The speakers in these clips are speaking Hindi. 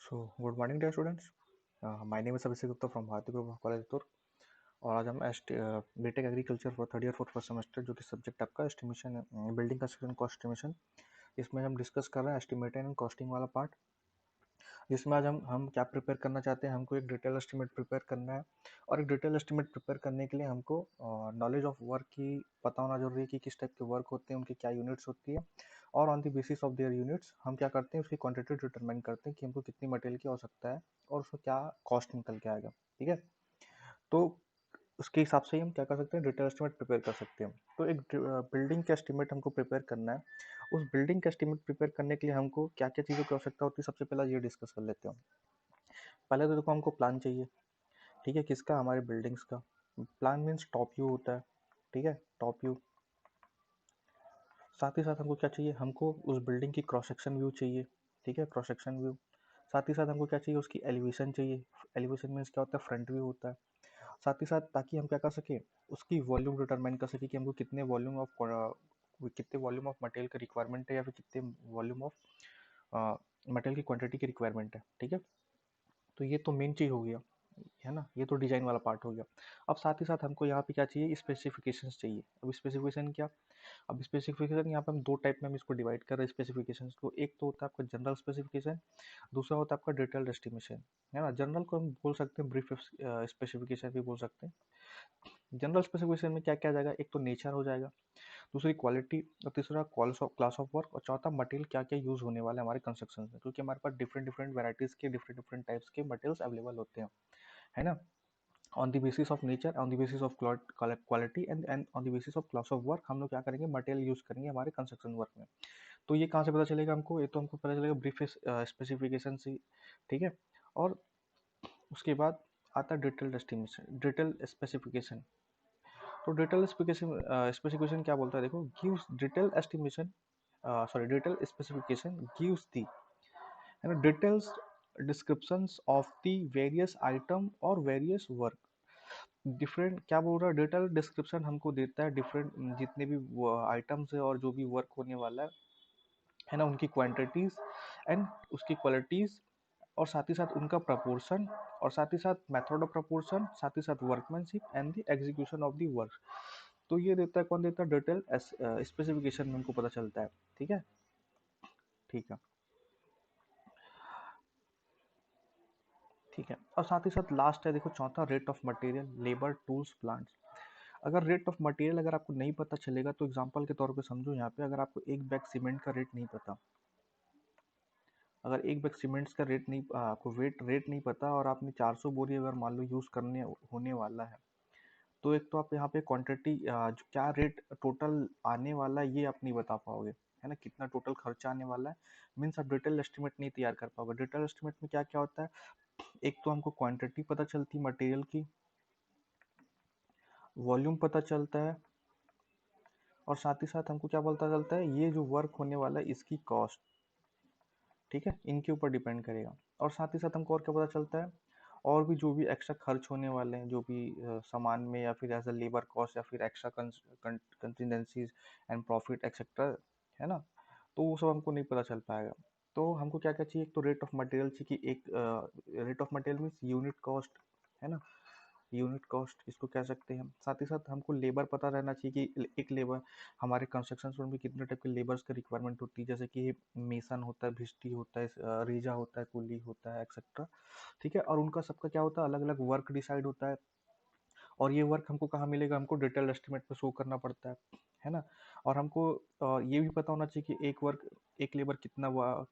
So, good morning, dear students. My name is Abhishek Gupta from Bharati Group of College Tur। और आज हम BTech agriculture for third year first semester जो कि सब्जेक्ट आपका estimation building construction cost estimation, इसमें हम डिस्कस कर रहे हैं एस्टिमेटिंग एंड कॉस्टिंग वाला पार्ट। जिसमें आज हम क्या प्रिपेयर करना चाहते हैं, हमको एक डिटेल एस्टिमेट प्रिपेयर करना है। और एक डिटेल एस्टिमेट प्रिपेयर करने के लिए हमको नॉलेज ऑफ वर्क की पता होना जरूरी है कि किस टाइप के वर्क होते हैं, उनकी क्या यूनिट्स होती है। और on the basis of their units हम क्या करते हैं, उसकी क्वांटिटी डिटरमाइन करते हैं कि हमको कितनी मटेरियल की आवश्यकता है और उसका क्या कॉस्ट निकल के आएगा। ठीक है, तो उसके हिसाब से ही हम क्या कर सकते हैं, डिटेल एस्टिमेट प्रिपेयर कर सकते हैं। तो एक बिल्डिंग का एस्टिमेट हमको प्रिपेयर करना है। उस बिल्डिंग का एस्टिमेट प्रिपेयर करने के लिए हमको क्या क्या चीज़ों की आवश्यकता होती है, सबसे पहले ये डिस्कस कर लेते हैं। पहले तो देखो हमको प्लान चाहिए। ठीक है, किसका, हमारे बिल्डिंग्स का। प्लान मीन्स टॉप व्यू होता है। ठीक है, टॉप व्यू। साथ ही साथ हमको क्या चाहिए, हमको उस बिल्डिंग की क्रॉस सेक्शन व्यू चाहिए। ठीक है, क्रॉस सेक्शन व्यू। साथ ही साथ हमको क्या चाहिए, उसकी एलिवेशन चाहिए। एलिवेशन मीन्स क्या होता है, फ्रंट व्यू होता है। साथ ही साथ ताकि हम क्या कर सकें, उसकी वॉल्यूम डिटरमाइन कर सकें कि हमको कितने वॉल्यूम ऑफ मटेरियल की रिक्वायरमेंट है, या फिर कितने वॉल्यूम ऑफ मटेरियल की क्वांटिटी की रिक्वायरमेंट है। ठीक है, तो ये तो मेन चीज़ हो गया, है ना, ये तो डिजाइन वाला पार्ट हो गया। अब साथ ही साथ हमको यहाँ पे क्या चाहिए, स्पेसिफिकेशंस चाहिए। अब स्पेसिफिकेशन क्या, अब स्पेसिफिकेशन यहाँ पे हम दो टाइप में हम इसको डिवाइड कर रहे हैं स्पेसिफिकेशंस को। एक तो होता है आपका जनरल स्पेसिफिकेशन, दूसरा होता है आपका डिटेल्ड एस्टिमेशन। है ना, जनरल को हम बोल सकते हैं ब्रीफ स्पेसिफिकेशन भी बोल सकते हैं। जनरल स्पेसिफिकेशन में क्या क्या आ जाएगा, एक तो नेचर हो जाएगा, दूसरी क्वालिटी, और तीसरा क्लास ऑफ वर्क, और चौथा मटेरियल क्या क्या यूज होने वाला है हमारे कंस्ट्रक्शन में, क्योंकि हमारे पास डिफरेंट डिफरेंट वेराइटीज के डिफरेंट डिफरेंट टाइप्स के मटेरियल्स अवेलेबल होते हैं। है ना, on the basis of nature, on the basis of quality and on the basis of class of work हम लोग क्या करेंगे, मटेरियल यूज करेंगे हमारे कंस्ट्रक्शन वर्क में। तो ये कहाँ से पता चलेगा हमको, ये तो हमको पता चलेगा ब्रीफ स्पेसिफिकेशन से। ठीक है, और उसके बाद आता है डिटेल्ड एस्टिमेशन, डिटेल स्पेसिफिकेशन। तो डिटेल स्पेसिफिकेशन क्या बोलता है, देखो, gives detail estimation, sorry detail specification gives the, है ना, details descriptions of the various item और वेरियस वर्क। डिफरेंट क्या बोल रहा है, डिटेल डिस्क्रिप्शन हमको देता है डिफरेंट जितने भी आइटम्स है और जो भी वर्क होने वाला है ना, उनकी क्वांटिटीज एंड उसकी क्वालिटीज, और साथ ही साथ उनका प्रपोर्शन, और साथ ही साथ मेथड ऑफ प्रपोर्शन, साथ ही साथ workmanship and the execution of the work. तो ये देता है, कौन देता है, डिटेल स्पेसिफिकेशन में हमको पता चलता है। ठीक है, ठीक है, ठीक है। और साथ ही साथ लास्ट है, देखो, चौथा, rate of material, labour, tools, plants. अगर रेट ऑफ मटेरियल अगर आपको नहीं पता चलेगा, तो एग्जांपल के तौर पे समझो, यहाँ पे अगर आपको एक बैग सीमेंट का रेट नहीं पता, अगर एक बैग सीमेंट्स का रेट नहीं, आपको रेट नहीं पता, और आपने 400 बोरी अगर मान लो यूज़ करने होने वाला है, तो एक तो आप यहाँ पे क्वांटिटी क्या रेट टोटल आने वाला है ये आप नहीं बता पाओगे, है ना, कितना टोटल खर्चा आने वाला है। मीन्स आप डिटेल एस्टिमेट नहीं तैयार कर पाओगे। डिटेल एस्टिमेट में क्या क्या होता है, एक तो हमको क्वांटिटी पता चलती है मटेरियल की, वॉल्यूम पता चलता है, और साथ ही साथ हमको क्या पता चलता है, ये जो वर्क होने वाला है इसकी कॉस्ट। ठीक है, इनके ऊपर डिपेंड करेगा। और साथ ही साथ हमको और क्या पता चलता है, और भी जो भी एक्स्ट्रा खर्च होने वाले हैं, जो भी सामान में, या फिर एज अ लेबर कॉस्ट, या फिर extra contingencies and profit etcetera, है ना, तो वो सब हमको नहीं पता चल पाएगा। तो हमको क्या क्या चाहिए, एक तो रेट ऑफ मटेरियल चाहिए कि एक rate of material means unit cost, है ना, यूनिट कॉस्ट इसको कह सकते हैं। साथ ही साथ हमको लेबर पता रहना चाहिए कि एक लेबर, हमारे कंस्ट्रक्शन फर्म में कितने टाइप के लेबर्स की रिक्वायरमेंट होती है, जैसे कि मेसन होता है, भिस्टी होता है, रेजा होता है, कुली होता है, एक्सेट्रा। ठीक है, और उनका सबका क्या होता है, अलग अलग वर्क डिसाइड होता है। और ये वर्क हमको कहाँ मिलेगा, हमको डिटेल एस्टिमेट पे शो करना पड़ता है ना। और हमको ये भी पता होना चाहिए कि एक लेबर कितना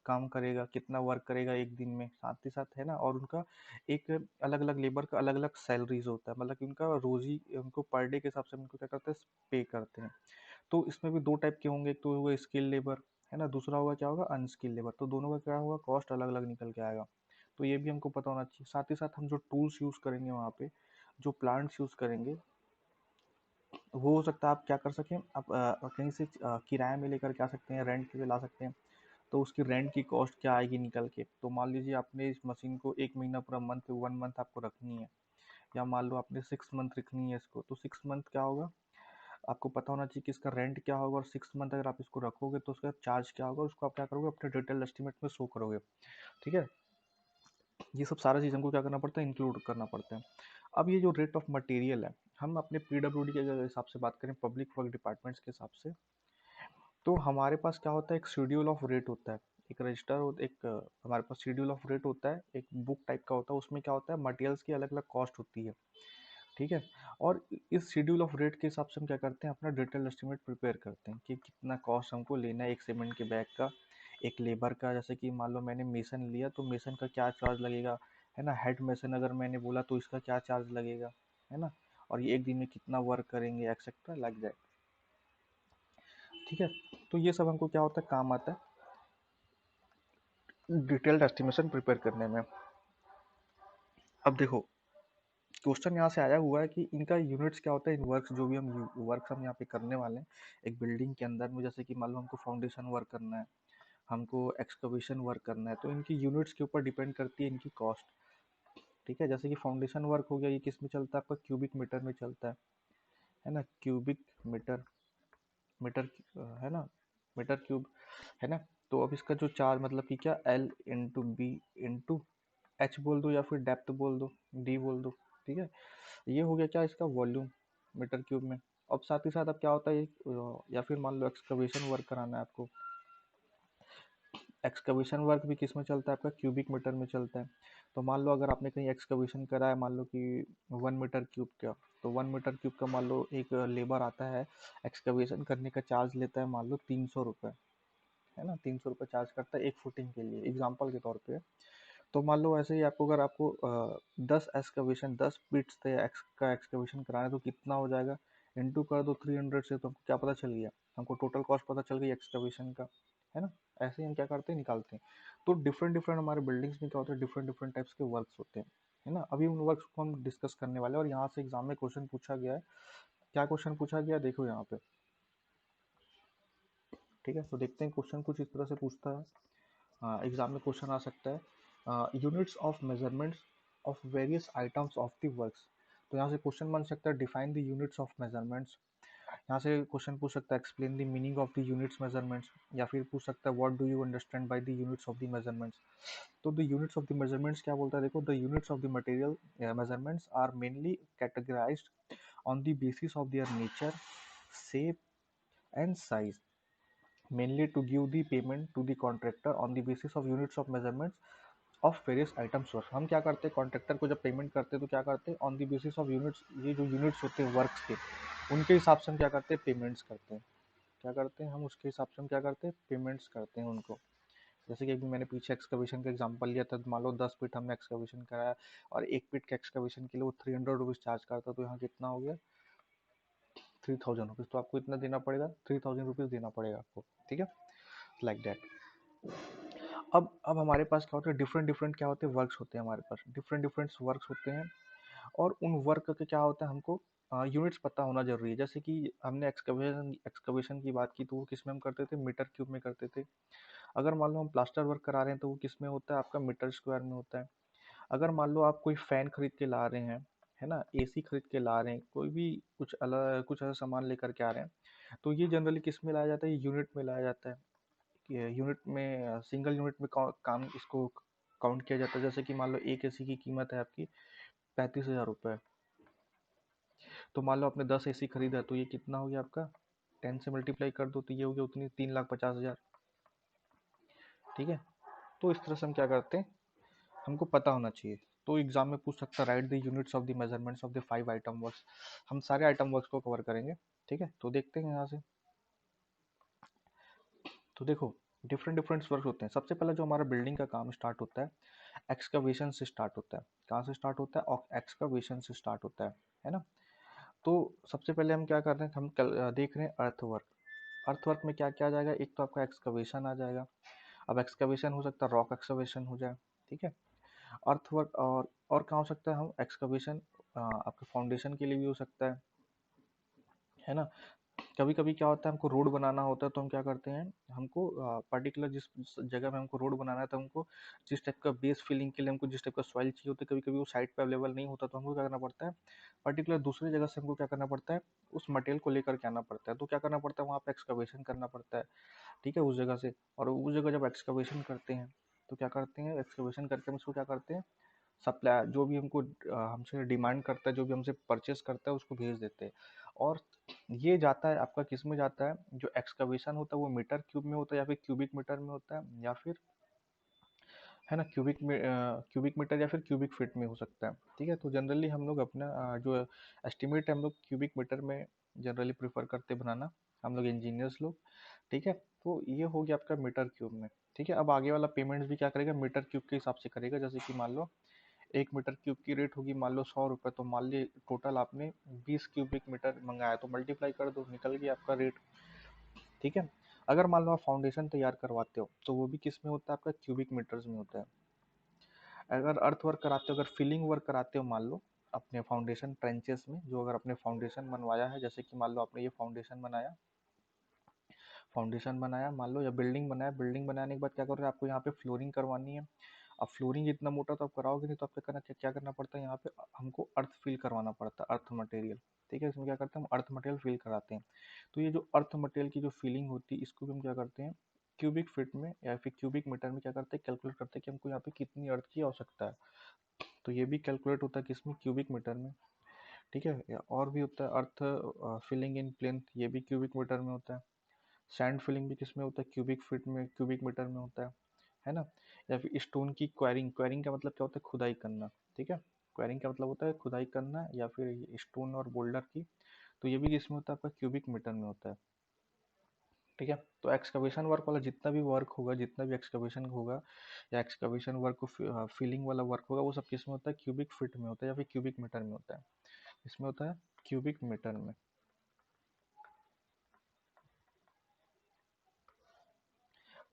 काम करेगा, कितना वर्क करेगा एक दिन में, साथ ही साथ, है ना। और उनका एक अलग अलग लेबर का अलग अलग सैलरीज होता है, मतलब कि उनका रोजी, उनको पर डे के हिसाब से उनको क्या करते हैं, पे करते हैं। तो इसमें भी दो टाइप के होंगे, एक तो होगा स्किल लेबर, है ना, दूसरा होगा क्या होगा, अनस्किल लेबर। तो दोनों का क्या होगा, कॉस्ट अलग अलग निकल के आएगा। तो ये भी हमको पता होना चाहिए। साथ ही साथ हम जो टूल्स यूज़ करेंगे वहाँ पे, जो प्लांट्स यूज़ करेंगे, वो हो सकता है आप क्या कर सकें, आप कहीं से किराए में लेकर के आ सकते हैं, रेंट पे ला सकते हैं। तो उसकी रेंट की कॉस्ट क्या आएगी निकल के, तो मान लीजिए आपने इस मशीन को एक महीना पूरा मंथ 1 मंथ आपको रखनी है, या मान लो आपने 6 मंथ रखनी है इसको, तो 6 मंथ क्या होगा, आपको पता होना चाहिए कि इसका रेंट क्या होगा, और 6 मंथ अगर आप इसको रखोगे तो उसका चार्ज क्या होगा, उसको आप क्या करोगे, अपने डिटेल एस्टिमेट में शो करोगे। ठीक है, ये सब सारा चीज़ हमको क्या करना पड़ता है, इंक्लूड करना पड़ता है। अब ये जो रेट ऑफ मटेरियल है, हम अपने पीडब्ल्यूडी के अगर हिसाब से बात करें, पब्लिक वर्क डिपार्टमेंट्स के हिसाब से, तो हमारे पास क्या होता है, एक शेड्यूल ऑफ रेट होता है, एक रजिस्टर होता, एक हमारे पास शेड्यूल ऑफ रेट होता है, एक बुक टाइप का होता है। उसमें क्या होता है, मटेरियल्स की अलग अलग कॉस्ट होती है, ठीक है। और इस शेड्यूल ऑफ रेट के हिसाब से हम क्या करते हैं, अपना डिटेल एस्टिमेट प्रिपेयर करते हैं कि कितना कॉस्ट हमको लेना है एक सीमेंट के बैग का, एक लेबर का। जैसे कि मान लो मैंने मेसन लिया तो मेसन का क्या चार्ज लगेगा, है ना। हेड मेसन अगर मैंने बोला तो इसका क्या चार्ज लगेगा, है ना। और ये एक दिन में कितना वर्क करेंगे, एक्सेट्रा लाइक दैट, ठीक है। तो ये सब हमको क्या होता है, काम आता है डिटेल्ड एस्टिमेशन प्रिपेयर करने में। अब देखो, क्वेश्चन यहाँ से आया हुआ है कि इनका यूनिट्स क्या होता है, इन वर्क्स जो भी हम वर्क्स हम यहाँ पे करने वाले हैं एक बिल्डिंग के अंदर में। जैसे कि मान लो हमको फाउंडेशन वर्क करना है, हमको एक्सकवेशन वर्क करना है, तो इनकी यूनिट्स के ऊपर डिपेंड करती है इनकी कॉस्ट, ठीक है। जैसे कि फाउंडेशन वर्क हो गया, ये किस में चलता है, आपका क्यूबिक मीटर में चलता है ना। क्यूबिक मीटर, मीटर है ना, मीटर क्यूब, है ना। तो अब इसका जो चार्ज मतलब कि क्या, l into b into h बोल दो, या फिर डेप्थ बोल दो, डी बोल दो, ठीक है। ये हो गया क्या, इसका वॉल्यूम मीटर क्यूब में। अब साथ ही साथ अब क्या होता है या फिर मान लो एक्सकवेशन वर्क कराना है आपको, एक्सकवेशन वर्क भी किस में चलता है, आपका क्यूबिक मीटर में चलता है। तो मान लो अगर आपने कहीं एक्सकवेशन करा है, मान लो कि 1 मीटर क्यूब का, तो 1 मीटर क्यूब का मान लो एक लेबर आता है एक्सकवेशन करने का, चार्ज लेता है मान लो 300 रुपये, है ना। 300 रुपये चार्ज करता है एक फुटिंग के लिए, एग्जाम्पल के तौर पे। तो मान लो ऐसे ही आपको, अगर आपको 10 एक्सकवेशन 10 फीट से का एक्सकवेशन कराना है तो कितना हो जाएगा, इंटू कर दो 300 से, तो हमको क्या पता चल गया, हमको टोटल कॉस्ट पता चल गई एक्सकवेशन का, है ना। ऐसे ही हम क्या करते हैं, निकालते हैं। तो डिफरेंट डिफरेंट हमारे बिल्डिंग्स में क्या होता है, डिफरेंट डिफरेंट टाइप्स के वर्क्स होते हैं, है ना। अभी उन वर्क्स को हम डिस्कस करने वाले हैं, और यहाँ से एग्जाम में क्वेश्चन पूछा गया है। क्या क्वेश्चन पूछा गया देखो यहाँ पे, ठीक है। तो देखते हैं क्वेश्चन कुछ इस तरह से पूछता है, एग्जाम में क्वेश्चन आ सकता है, units of measurements of various items of the works. तो यहाँ से क्वेश्चन बन सकता है, define the units of measurements. यहाँ से क्वेश्चन पूछ सकता है, explain the meaning of the units measurements. या फिर पूछ सकता है, what do you understand by the units of the measurements. तो the units of the measurements क्या बोलता है, देखो, the units of the material measurements are mainly categorised on the basis of their nature, shape and size, mainly to give the payment to the contractor on the basis of units of measurements of various items work. हम क्या करते हैं, कॉन्ट्रैक्टर को जब पेमेंट करते हैं तो क्या करते हैं, on the basis of units, ये जो यूनिट्स होते हैं वर्क्स के, उनके हिसाब से हम क्या करते हैं, पेमेंट्स करते हैं। क्या करते हैं हम, उसके हिसाब से हम क्या करते हैं, पेमेंट्स करते हैं उनको। जैसे कि अभी मैंने पीछे एक्सकवेशन का एग्जांपल लिया था, मान लो 10 फीट हमने एक्सकवेशन कराया, और 1 फीट के एक्सकवेशन के लिए वो 300 रुपीज़ चार्ज करता, तो यहाँ कितना हो गया, 3000 रुपीज़। तो आपको इतना देना पड़ेगा, 3000 रुपीज़ देना पड़ेगा आपको, ठीक है, लाइक दैट। अब हमारे पास क्या होता है, डिफरेंट डिफरेंट क्या होते हैं, वर्क्स होते हैं हमारे पास, डिफरेंट डिफरेंट वर्क्स होते हैं। और उन वर्क के क्या होता है, हमको यूनिट्स पता होना जरूरी है। जैसे कि हमने एक्सकवेशन की बात की, तो वो किस में हम करते थे, मीटर क्यूब में करते थे। अगर मान लो हम प्लास्टर वर्क करा रहे हैं तो वो किस में होता है, आपका मीटर स्क्वायर में होता है। अगर मान लो आप कोई फैन खरीद के ला रहे हैं, है ना, एसी खरीद के ला रहे हैं, कोई भी कुछ अलग कुछ ऐसा सामान लेकर के आ रहे हैं, तो ये जनरली किस में लाया जाता है, यूनिट में लाया जाता है। यूनिट में, सिंगल यूनिट में काम इसको काउंट किया जाता है। जैसे कि मान लो एक एसी की कीमत है आपकी 35,000 रुपये, तो मान लो आपने 10 एसी खरीदा, तो ये कितना हो गया आपका, 10 से मल्टीप्लाई कर दो तो ये हो गया उतनी 3,50,000, ठीक है। तो इस तरह से हम क्या करते हैं, हमको पता होना चाहिए। तो एग्जाम में पूछ सकता है, right the units of the measurements of the 5 item works. हम सारे आइटम वर्क्स को कवर करेंगे, ठीक है। तो देखते हैं यहाँ से, तो देखो, डिफरेंट डिफरेंट वर्क होते हैं। सबसे पहले जो हमारा बिल्डिंग का काम स्टार्ट होता है, एक्सकवेशन से स्टार्ट होता है। कहाँ से स्टार्ट होता है, और एक्सकवेशन से स्टार्ट होता है ना। तो सबसे पहले हम क्या कर रहे हैं, हम देख रहे हैं अर्थवर्क। अर्थवर्क में क्या क्या आ जाएगा, एक तो आपका एक्सकवेशन आ जाएगा। अब एक्सकवेशन हो सकता है रॉक एक्सकवेशन हो जाए, ठीक है। अर्थवर्क और कहाँ हो सकता है, हम एक्सकवेशन आपके फाउंडेशन के लिए भी हो सकता है ना। कभी कभी क्या होता है, हमको रोड बनाना होता है, तो हम क्या करते हैं, हमको पर्टिकुलर जिस जगह में हमको रोड बनाना है, तो हमको जिस टाइप का बेस फिलिंग के लिए हमको जिस टाइप का सॉइल चाहिए होता है, कभी कभी वो साइट पे अवेलेबल नहीं होता, तो हमको क्या करना पड़ता है, पर्टिकुलर दूसरी जगह से हमको क्या करना पड़ता है, उस मटेरियल को लेकर के आना पड़ता है। तो क्या करना पड़ता है, वहाँ पे एक्सकवेशन करना पड़ता है, ठीक है, उस जगह से। और उस जगह जब एक्सकवेशन करते हैं, तो क्या करते हैं, एक्सकवेशन करके हम उसको क्या करते हैं, सप्लाई जो भी हमको हमसे डिमांड करता है, जो भी हमसे परचेस करता है उसको भेज देते हैं। और ये जाता है आपका किस में जाता है, जो एक्सकवेशन होता है वो मीटर क्यूब में होता है या फिर क्यूबिक मीटर में होता है, या फिर है ना क्यूबिक मीटर या फिर क्यूबिक फीट में हो सकता है। ठीक है, तो जनरली हम लोग अपना जो एस्टिमेट है हम लोग क्यूबिक मीटर में जनरली प्रेफर करते बनाना, हम लोग इंजीनियर्स लोग। ठीक है, तो ये हो गया आपका मीटर क्यूब में। ठीक है, अब आगे वाला पेमेंट भी क्या करेगा, मीटर क्यूब के हिसाब से करेगा। जैसे कि मान लो 1 मीटर क्यूब की रेट होगी मान लो 100 रुपये, तो मान ली टोटल आपने 20 क्यूबिक मीटर मंगाया, तो मल्टीप्लाई कर दो, निकल गया आपका रेट। ठीक है, अगर मान लो आप फाउंडेशन तैयार करवाते हो तो वो भी किस में होता है, आपका क्यूबिक मीटर्स में होता है। अगर अर्थ वर्क कराते हो, अगर फिलिंग वर्क कराते हो मान लो अपने फाउंडेशन ट्रेंचेस में, जो अगर अपने फाउंडेशन बनवाया है, जैसे कि मान लो आपने ये फाउंडेशन बनाया मान लो, या बिल्डिंग बनाया, बिल्डिंग बनाने के बाद क्या करोगे, आपको यहाँ पे फ्लोरिंग करवानी है। अब फ्लोरिंग इतना मोटा तो आप कराओगे नहीं, तो आपको करना क्या क्या करना पड़ता है, यहाँ पे हमको अर्थ फिल करवाना पड़ता है, अर्थ मटेरियल। ठीक है, इसमें क्या करते हैं हम अर्थ मटेरियल फिल कराते हैं। तो ये जो अर्थ मटेरियल की जो फिलिंग होती है, इसको भी हम क्या करते हैं क्यूबिक फीट में या फिर क्यूबिक मीटर में क्या करते हैं, कैलकुलेट करते हैं कि हमको यहाँ पे कितनी अर्थ की आवश्यकता है। तो ये भी कैलकुलेट होता है किसमें, क्यूबिक मीटर में। ठीक है, और भी होता है अर्थ फिलिंग इन प्लेन, ये भी क्यूबिक मीटर में होता है। सैंड फिलिंग भी किसमें होता है, क्यूबिक फीट में, क्यूबिक मीटर में होता है ना। या फिर स्टोन की क्वायरिंग, क्वायरिंग का मतलब क्या होता है, खुदाई करना। ठीक है, क्वायरिंग का मतलब होता है खुदाई करना, या फिर स्टोन और बोल्डर की, तो ये भी किसमें होता है, आपका क्यूबिक मीटर में होता है। ठीक है, तो एक्सकवेशन वर्क वाला जितना भी वर्क होगा, जितना भी एक्सकवेशन होगा या एक्सकवेशन वर्क को फिलिंग वाला वर्क होगा, वो सब किस में होता है, क्यूबिक फीट में होता है या फिर क्यूबिक मीटर में होता है। इसमें होता है क्यूबिक मीटर में।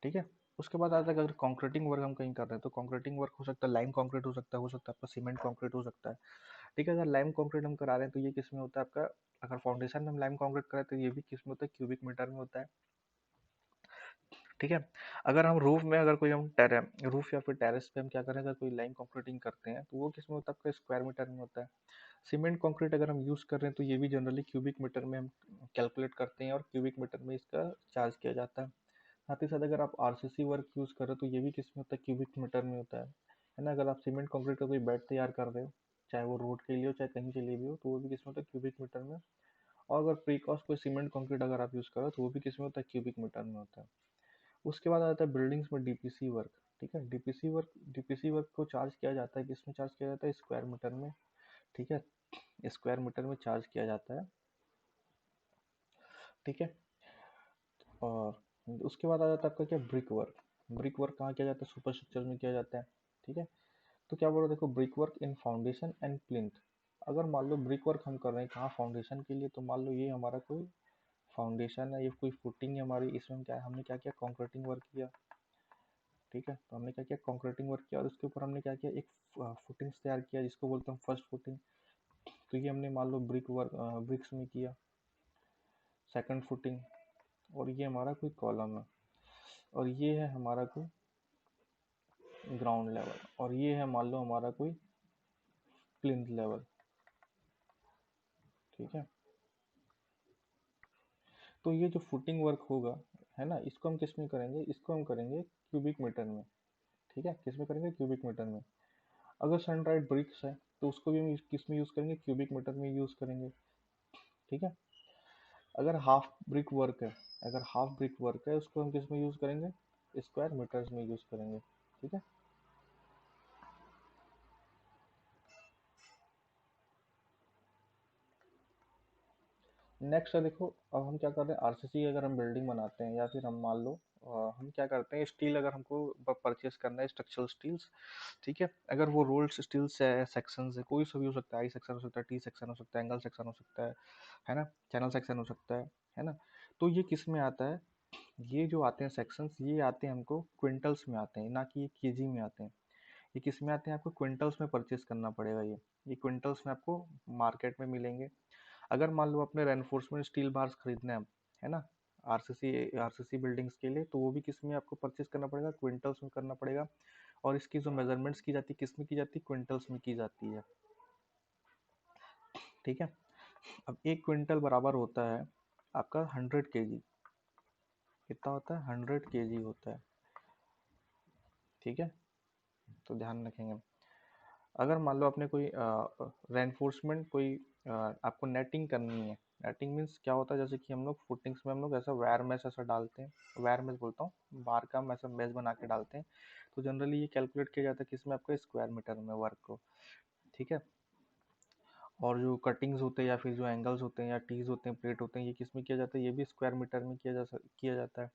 ठीक है, उसके बाद आता है कि अगर कंक्रीटिंग वर्क हम कहीं कर रहे हैं, तो कंक्रीटिंग वर्क हो सकता है लाइम कंक्रीट हो सकता है आपका सीमेंट कंक्रीट हो सकता है। ठीक है, अगर लाइम कंक्रीट हम करा रहे हैं तो ये किस में होता है आपका, अगर फाउंडेशन में हम लाइम कंक्रीट करें तो ये भी किस में होता है, क्यूबिक मीटर में होता है। ठीक है, अगर हम रूफ में, अगर कोई हम रूफ या फिर टेरेस पे हम क्या करें, अगर कोई लाइम कंक्रीटिंग करते हैं तो वो किस में होता है, आपका स्क्वायर मीटर में होता है। सीमेंट कंक्रीट अगर हम यूज़ कर रहे हैं तो ये भी जनरली क्यूबिक मीटर में हम कैलकुलेट करते हैं और क्यूबिक मीटर में इसका चार्ज किया जाता है। साथ ही साथ अगर आप आरसीसी वर्क यूज़ कर रहे हो तो ये भी किस में होता है, क्यूबिक मीटर में होता है ना। अगर आप सीमेंट कंक्रीट का कोई बेड तैयार कर रहे हो, चाहे वो रोड के लिए हो चाहे कहीं के लिए भी हो, तो वो भी किस में होता है, क्यूबिक मीटर में। और अगर प्रीकॉस्ट कोई सीमेंट कंक्रीट अगर आप यूज़ करो तो वो भी किस में होता है, क्यूबिक मीटर में होता है। उसके बाद आता है बिल्डिंग्स में डीपीसी वर्क। ठीक है, डीपीसी वर्क को चार्ज किया जाता है, किस में चार्ज किया जाता है, स्क्वायर मीटर में। ठीक है, स्क्वायर मीटर में चार्ज किया जाता है। ठीक है, और उसके बाद आ जाता है आपका क्या, ब्रिक वर्क। ब्रिक वर्क कहाँ किया जाता है, सुपर स्ट्रक्चर में किया जाता है। ठीक है, तो क्या बोल रहे हो, देखो brick work in foundation and plinth. अगर मान लो ब्रिक वर्क हम कर रहे हैं कहाँ, फाउंडेशन के लिए, तो मान लो ये हमारा कोई फाउंडेशन है, ये कोई फुटिंग है हमारी, इसमें हमने क्या किया, कॉन्क्रीटिंग वर्क किया। ठीक है, तो हमने क्या किया, कॉन्क्रीटिंग वर्क किया, और उसके ऊपर हमने क्या किया, एक फुटिंग्स तैयार किया जिसको बोलते हैं फर्स्ट फुटिंग। तो ये हमने मान लो ब्रिक्स में किया, सेकंड फुटिंग। और ये हमारा कोई कॉलम है, और ये है हमारा कोई ग्राउंड लेवल, और ये है मान लो हमारा कोई प्लिंथ लेवल। ठीक है, तो ये जो फुटिंग वर्क होगा, है ना, इसको हम किस में करेंगे, इसको हम करेंगे क्यूबिक मीटर में। ठीक है, किस में करेंगे, क्यूबिक मीटर में। अगर सनराइज ब्रिक्स है तो उसको भी हम किस में यूज़ करेंगे, क्यूबिक मीटर में यूज़ करेंगे। ठीक है, अगर हाफ ब्रिक वर्क है, अगर हाफ ब्रिक वर्क है उसको हम किस में यूज़ करेंगे, स्क्वायर मीटर्स में यूज़ करेंगे। ठीक है, नेक्स्ट है देखो, अब हम क्या कर रहे हैं, आरसीसी अगर हम बिल्डिंग बनाते हैं, या फिर हम मान लो हम क्या करते हैं, स्टील अगर हमको परचेस करना है, स्ट्रक्चरल स्टील्स। ठीक है, अगर वो रोल्ड स्टील्स है, सेक्शन है, कोई सा भी हो सकता है, आई सेक्शन हो सकता है, टी सेक्शन हो सकता है, एंगल सेक्शन हो सकता है ना, चैनल सेक्शन हो सकता है ना। तो ये किस में आता है, ये जो आते हैं सेक्शंस, ये आते हैं हमको क्विंटल्स में आते हैं, ना कि ये केजी में आते हैं। ये किस में आते हैं, आपको क्विंटल्स में परचेस करना पड़ेगा। ये क्विंटल्स में आपको मार्केट में मिलेंगे। अगर मान लो अपने रेनफोर्समेंट स्टील बार्स खरीदने हैं, है ना, आरसीसी बिल्डिंग्स के लिए, तो वो भी किस में आपको परचेस करना पड़ेगा, क्विंटल्स में करना पड़ेगा। और इसकी जो मेजरमेंट्स की जाती है किस में की जाती है, क्विंटल्स में की जाती है। ठीक है, अब 1 क्विंटल बराबर होता है आपका 100 केजी। कितना होता है, 100 केजी होता है। ठीक है, तो ध्यान रखेंगे। अगर मान लो आपने कोई रेनफोर्समेंट कोई आपको नेटिंग करनी है। नेटिंग मीन्स क्या होता है, जैसे कि हम लोग फुटिंग्स में हम लोग ऐसा वायर मेश ऐसा डालते हैं, वायर मेश बोलता हूँ, बार का हम ऐसा मेश बना के डालते हैं। तो जनरली ये कैलकुलेट किया जाता है किसमें, आपका स्क्वायर मीटर में वर्क को, ठीक है। और जो कटिंग्स होते हैं या फिर जो एंगल्स होते हैं या टीज होते हैं, प्लेट होते हैं, ये किस में किया जाता है, ये भी स्क्वायर मीटर में किया जाता है।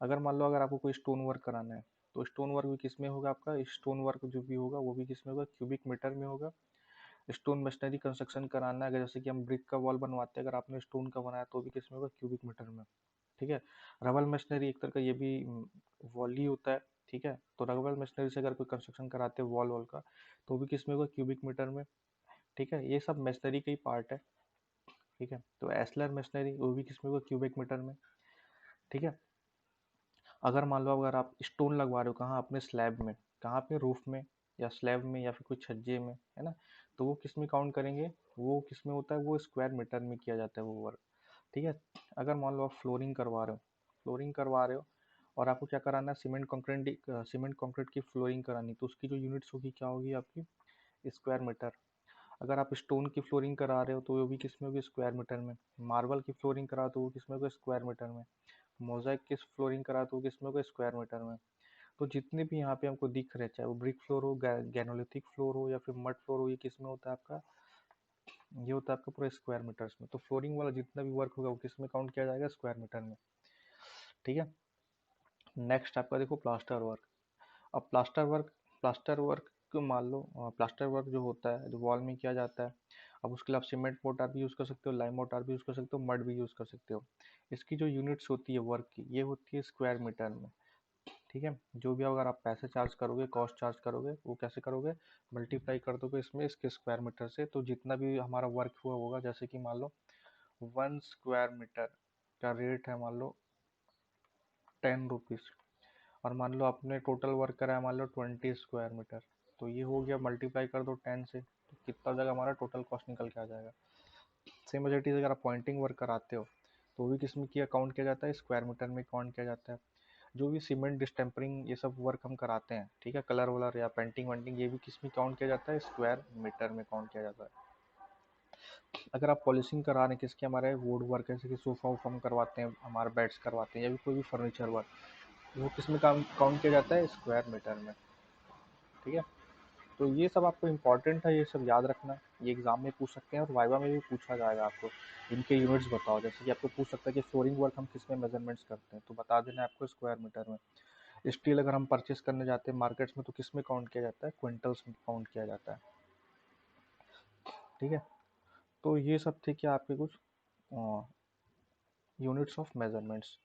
अगर मान लो अगर आपको कोई स्टोन वर्क कराना है, तो स्टोन वर्क भी किस में होगा, आपका स्टोन वर्क जो भी होगा वो भी किस में होगा, क्यूबिक मीटर में होगा। स्टोन मशीनरी कंस्ट्रक्शन कराना है, अगर जैसे कि हम ब्रिक का वॉल बनवाते हैं, अगर आपने स्टोन का बनाया तो भी किस में होगा, क्यूबिक मीटर में, ठीक है। रबल मशीनरी एक तरह का ये भी वॉल ही होता है, ठीक है। तो रबल मशीनरी से अगर कोई कंस्ट्रक्शन कराते हैं वॉल वॉल का, तो भी किस में होगा, क्यूबिक मीटर में, ठीक है। ये सब मशीनरी का ही पार्ट है, ठीक है। तो एस्लर मशीनरी वो भी किस में होगा, क्यूबिक मीटर में, ठीक है। अगर मान लो अगर आप स्टोन लगवा रहे हो कहाँ, अपने स्लैब में, कहाँ, अपने रूफ में या स्लैब में या फिर कोई छज्जे में, है ना, तो वो किस में काउंट करेंगे, वो किस में होता है, वो स्क्वायर मीटर में किया जाता है वो वर्क, ठीक है। अगर मान लो आप फ्लोरिंग करवा रहे हो, फ्लोरिंग करवा रहे हो और आपको क्या कराना है, सीमेंट कंक्रीट की फ्लोरिंग करानी, तो उसकी जो यूनिट्स होगी क्या होगी आपकी, स्क्वायर मीटर। अगर आप स्टोन की फ्लोरिंग करा रहे हो तो वो भी किस में होगी, स्क्वायर मीटर में। मार्बल की फ्लोरिंग करा तो वो किस में होगा, स्क्वायर मीटर में। मोजाइक की फ्लोरिंग करा तो वो किस में होगा, स्क्वायर मीटर में। तो जितने भी यहाँ पे हमको दिख रहे हैं, चाहे वो ब्रिक फ्लोर हो, गैनोलिथिक फ्लोर हो या फिर मड फ्लोर हो, ये किस में होता है आपका, ये होता है आपका पूरा स्क्वायर मीटर्स में। तो फ्लोरिंग वाला जितना भी वर्क होगा वो किस में काउंट किया जाएगा, स्क्वायर मीटर में, ठीक है। नेक्स्ट आपका देखो प्लास्टर वर्क। अब प्लास्टर वर्क को मान लो, प्लास्टर वर्क जो होता है जो वॉल में किया जाता है, अब उसके लिए आप सीमेंट मोर्टार भी यूज़ कर सकते हो, लाइम मोर्टार भी यूज़ कर सकते हो, मड भी यूज़ कर सकते हो। इसकी जो यूनिट्स होती है वर्क की, ये होती है स्क्वायर मीटर में, ठीक है। जो भी अगर आप पैसे चार्ज करोगे, कॉस्ट चार्ज करोगे, वो कैसे करोगे, मल्टीप्लाई कर दोगे इसमें इसके स्क्वायर मीटर से। तो जितना भी हमारा वर्क हुआ होगा, जैसे कि मान लो 1 स्क्वायर मीटर का रेट है मान लो 10 रुपीज़, और मान लो आपने टोटल वर्क करा है मान लो 20 स्क्वायर मीटर, तो ये हो गया, मल्टीप्लाई कर दो 10 से, तो कितना हो जाएगा हमारा टोटल कॉस्ट निकल के आ जाएगा। सेम एज इट इज अगर आप पॉइंटिंग वर्क कराते हो तो वो भी किस में किया काउंट किया जाता है, स्क्वायर मीटर में काउंट किया जाता है। जो भी सीमेंट डिस्टेम्परिंग ये सब वर्क हम कराते हैं, ठीक है, कलर वलर या पेंटिंग वेंटिंग, ये भी किस में काउंट किया जाता है, स्क्वायर मीटर में काउंट किया जाता है। अगर आप पॉलिशिंग करा रहे हैं किसके, हमारे वुड वर्क जैसे कि सोफा वोफा हम करवाते हैं, हमारे बेड्स करवाते हैं, या भी कोई भी फर्नीचर वर्क, वो किस में काउंट किया जाता है, स्क्वायर मीटर में, ठीक है। तो ये सब आपको इम्पोर्टेंट है, ये सब याद रखना, ये एग्जाम में पूछ सकते हैं और वाइवा में भी पूछा जाएगा आपको। इनके यूनिट्स बताओ, जैसे कि आपको पूछ सकता है कि फ्लोरिंग वर्क हम किस में मेजरमेंट्स करते हैं, तो बता देना है आपको, स्क्वायर मीटर में। स्टील अगर हम परचेस करने जाते हैं मार्केट्स में तो किस में काउंट किया जाता है, क्विंटल्स में काउंट किया जाता है, ठीक है। तो ये सब थे क्या आपके कुछ यूनिट्स ऑफ मेजरमेंट्स।